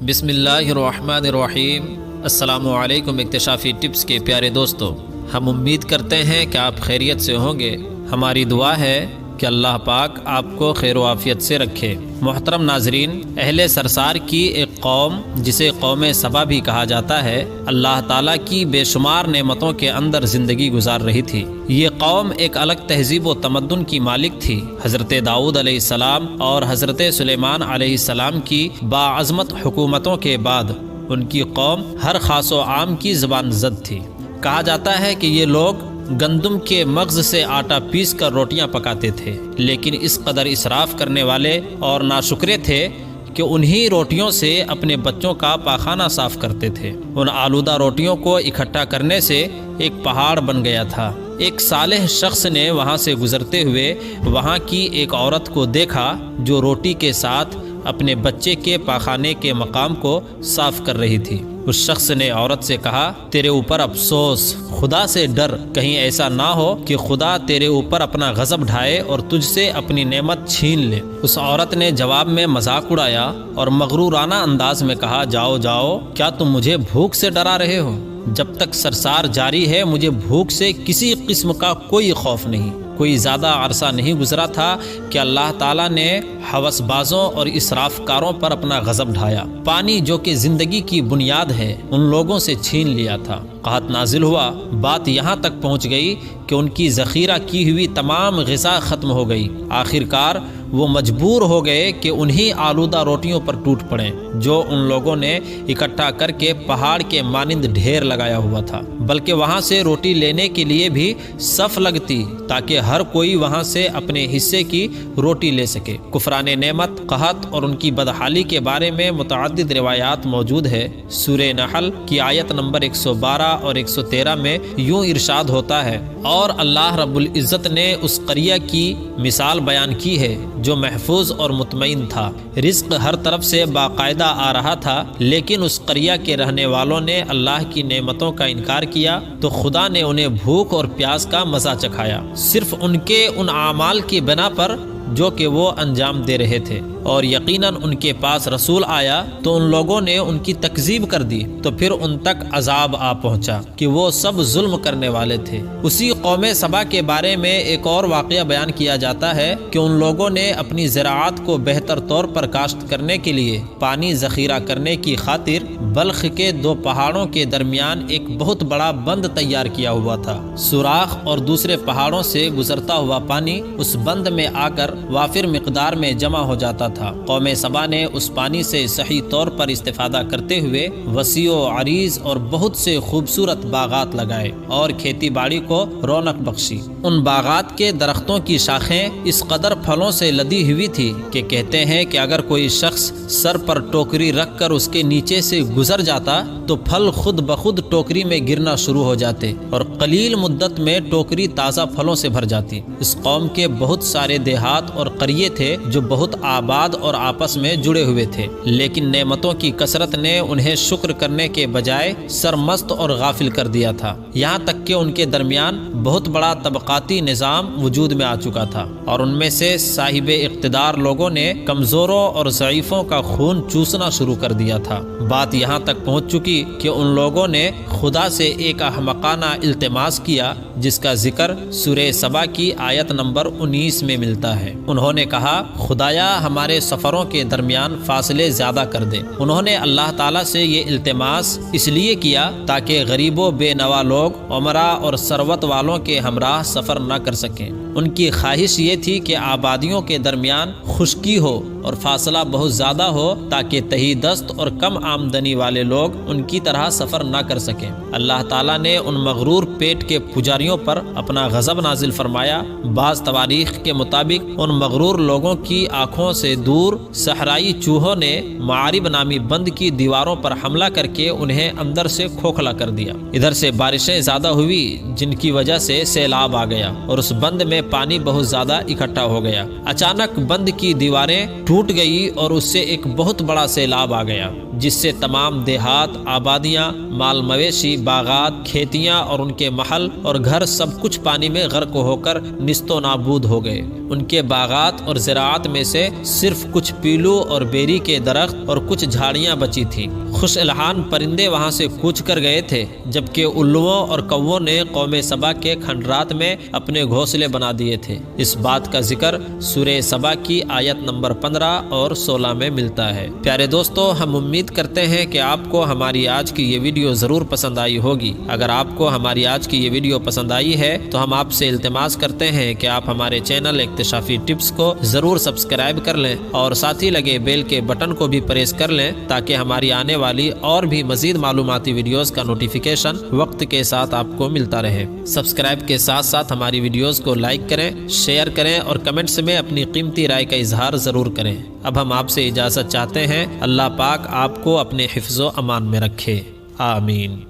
بسم اللہ الرحمن الرحیم۔ السلام علیکم اکتشافی ٹپس کے پیارے دوستو، ہم امید کرتے ہیں کہ آپ خیریت سے ہوں گے۔ ہماری دعا ہے کہ اللہ پاک آپ کو خیر و عافیت سے رکھے۔ محترم ناظرین، اہل سرسار کی ایک قوم جسے قوم سبا بھی کہا جاتا ہے، اللہ تعالیٰ کی بے شمار نعمتوں کے اندر زندگی گزار رہی تھی۔ یہ قوم ایک الگ تہذیب و تمدن کی مالک تھی۔ حضرت داؤد علیہ السلام اور حضرت سلیمان علیہ السلام کی باعظمت حکومتوں کے بعد ان کی قوم ہر خاص و عام کی زبان زد تھی۔ کہا جاتا ہے کہ یہ لوگ گندم کے مغز سے آٹا پیس کر روٹیاں پکاتے تھے، لیکن اس قدر اسراف کرنے والے اور ناشکرے تھے کہ انہی روٹیوں سے اپنے بچوں کا پاخانہ صاف کرتے تھے۔ ان آلودہ روٹیوں کو اکٹھا کرنے سے ایک پہاڑ بن گیا تھا۔ ایک صالح شخص نے وہاں سے گزرتے ہوئے وہاں کی ایک عورت کو دیکھا جو روٹی کے ساتھ اپنے بچے کے پاخانے کے مقام کو صاف کر رہی تھی۔ اس شخص نے عورت سے کہا، تیرے اوپر افسوس، خدا سے ڈر، کہیں ایسا نہ ہو کہ خدا تیرے اوپر اپنا غضب ڈھائے اور تجھ سے اپنی نعمت چھین لے۔ اس عورت نے جواب میں مذاق اڑایا اور مغرورانہ انداز میں کہا، جاؤ جاؤ، کیا تم مجھے بھوک سے ڈرا رہے ہو؟ جب تک سرسار جاری ہے مجھے بھوک سے کسی قسم کا کوئی خوف نہیں۔ کوئی زیادہ عرصہ نہیں گزرا تھا کہ اللہ تعالیٰ نے ہوس بازوں اور اسراف کاروں پر اپنا غضب ڈھایا۔ پانی جو کہ زندگی کی بنیاد ہے ان لوگوں سے چھین لیا تھا۔ قحط نازل ہوا، بات یہاں تک پہنچ گئی کہ ان کی ذخیرہ کی ہوئی تمام غذا ختم ہو گئی۔ آخرکار وہ مجبور ہو گئے کہ انہی آلودہ روٹیوں پر ٹوٹ پڑیں جو ان لوگوں نے اکٹھا کر کے پہاڑ کے مانند ڈھیر لگایا ہوا تھا، بلکہ وہاں سے روٹی لینے کے لیے بھی صف لگتی تاکہ ہر کوئی وہاں سے اپنے حصے کی روٹی لے سکے۔ کفران نعمت، قحط اور ان کی بدحالی کے بارے میں متعدد روایات موجود ہے۔ سورہ نحل کی آیت نمبر 112 اور 113 میں یوں ارشاد ہوتا ہے، اور اللہ رب العزت نے اس قریہ کی مثال بیان کی ہے جو محفوظ اور مطمئن تھا۔ رزق ہر طرف سے باقاعدہ آ رہا تھا، لیکن اس قریہ کے رہنے والوں نے اللہ کی نعمتوں کا انکار کیا تو خدا نے انہیں بھوک اور پیاس کا مزہ چکھایا، صرف ان کے ان اعمال کی بنا پر جو کہ وہ انجام دے رہے تھے۔ اور یقیناً ان کے پاس رسول آیا تو ان لوگوں نے ان کی تکذیب کر دی، تو پھر ان تک عذاب آ پہنچا کہ وہ سب ظلم کرنے والے تھے۔ اسی قوم سبا کے بارے میں ایک اور واقعہ بیان کیا جاتا ہے کہ ان لوگوں نے اپنی زراعت کو بہتر طور پر کاشت کرنے کے لیے پانی ذخیرہ کرنے کی خاطر بلخ کے دو پہاڑوں کے درمیان ایک بہت بڑا بند تیار کیا ہوا تھا۔ سوراخ اور دوسرے پہاڑوں سے گزرتا ہوا پانی اس بند میں آ کر وافر مقدار میں جمع ہو جاتا تھا۔ قوم سبا نے اس پانی سے صحیح طور پر استفادہ کرتے ہوئے وسیع و عریض اور بہت سے خوبصورت باغات لگائے اور کھیتی باڑی کو رونق بخشی۔ ان باغات کے درختوں کی شاخیں اس قدر پھلوں سے لدی ہوئی تھی کہ کہتے ہیں کہ اگر کوئی شخص سر پر ٹوکری رکھ کر اس کے نیچے سے گزر جاتا تو پھل خود بخود ٹوکری میں گرنا شروع ہو جاتے اور قلیل مدت میں ٹوکری تازہ پھلوں سے بھر جاتی۔ اس قوم کے بہت سارے دیہات اور قریے تھے جو بہت آباد اور آپس میں جڑے ہوئے تھے، لیکن نعمتوں کی کثرت نے انہیں شکر کرنے کے بجائے سرمست اور غافل کر دیا تھا، یہاں تک کہ ان کے درمیان بہت بڑا طبقاتی نظام وجود میں آ چکا تھا، اور ان میں سے صاحب اقتدار لوگوں نے کمزوروں اور ضعیفوں کا خون چوسنا شروع کر دیا تھا۔ بات یہاں تک پہنچ چکی کہ ان لوگوں نے خدا سے ایک احمقانہ التماس کیا جس کا ذکر سورہ سبا کی آیت نمبر 19 میں ملتا ہے۔ انہوں نے کہا، خدایا ہمارے سفروں کے درمیان فاصلے زیادہ کر دے۔ انہوں نے اللہ تعالیٰ سے یہ التماس اس لیے کیا تاکہ غریب و بے نوا لوگ عمرہ اور ثروت والوں کے ہمراہ سفر نہ کر سکیں۔ ان کی خواہش یہ تھی کہ آبادیوں کے درمیان خشکی ہو اور فاصلہ بہت زیادہ ہو تاکہ تہی دست اور کم آمدنی والے لوگ ان کی طرح سفر نہ کر سکیں۔ اللہ تعالیٰ نے ان مغرور پیٹ کے پجاریوں پر اپنا غضب نازل فرمایا۔ بعض تواریخ کے مطابق ان مغرور لوگوں کی آنکھوں سے دور صحرائی چوہوں نے معارب نامی بند کی دیواروں پر حملہ کر کے انہیں اندر سے کھوکھلا کر دیا۔ ادھر سے بارشیں زیادہ ہوئی جن کی وجہ سے سیلاب آ گیا اور اس بند میں پانی بہت زیادہ اکٹھا ہو گیا۔ اچانک بند کی دیواریں ٹوٹ گئی اور اس سے ایک بہت بڑا سیلاب آ گیا جس سے تمام دیہات، آبادیاں، مال مویشی، باغات، کھیتیاں اور ان کے محل اور گھر سب کچھ پانی میں غرق ہو کر نیست و نابود ہو گئے۔ ان کے باغات اور زراعت میں سے صرف کچھ پیلو اور بیری کے درخت اور کچھ جھاڑیاں بچی تھیں۔ خوش الحان پرندے وہاں سے کوچ کر گئے تھے، جبکہ الوؤں اور کووں نے قوم سبا کے کھنڈرات میں اپنے گھونسلے بنا دیے تھے۔ اس بات کا ذکر سورہ سبا کی آیت نمبر 15 اور 16 میں ملتا ہے۔ پیارے دوستو، ہم امید کرتے ہیں کہ آپ کو ہماری آج کی یہ ویڈیو ضرور پسند آئی ہوگی۔ اگر آپ کو ہماری آج کی یہ ویڈیو پسند آئی ہے تو ہم آپ سے التماس کرتے ہیں کہ آپ ہمارے چینل اکتشافی ٹپس کو ضرور سبسکرائب کر لیں اور ساتھ ہی لگے بیل کے بٹن کو بھی پریس کر لیں تاکہ ہماری آنے والی اور بھی مزید معلوماتی ویڈیوز کا نوٹیفیکیشن وقت کے ساتھ آپ کو ملتا رہے۔ سبسکرائب کے ساتھ ساتھ ہماری ویڈیوز کو لائک کریں، شیئر کریں اور کمنٹس میں اپنی قیمتی رائے کا اظہار ضرور کریں۔ اب ہم آپ سے اجازت چاہتے ہیں۔ اللہ پاک آپ کو اپنے حفظ و امان میں رکھے، آمین۔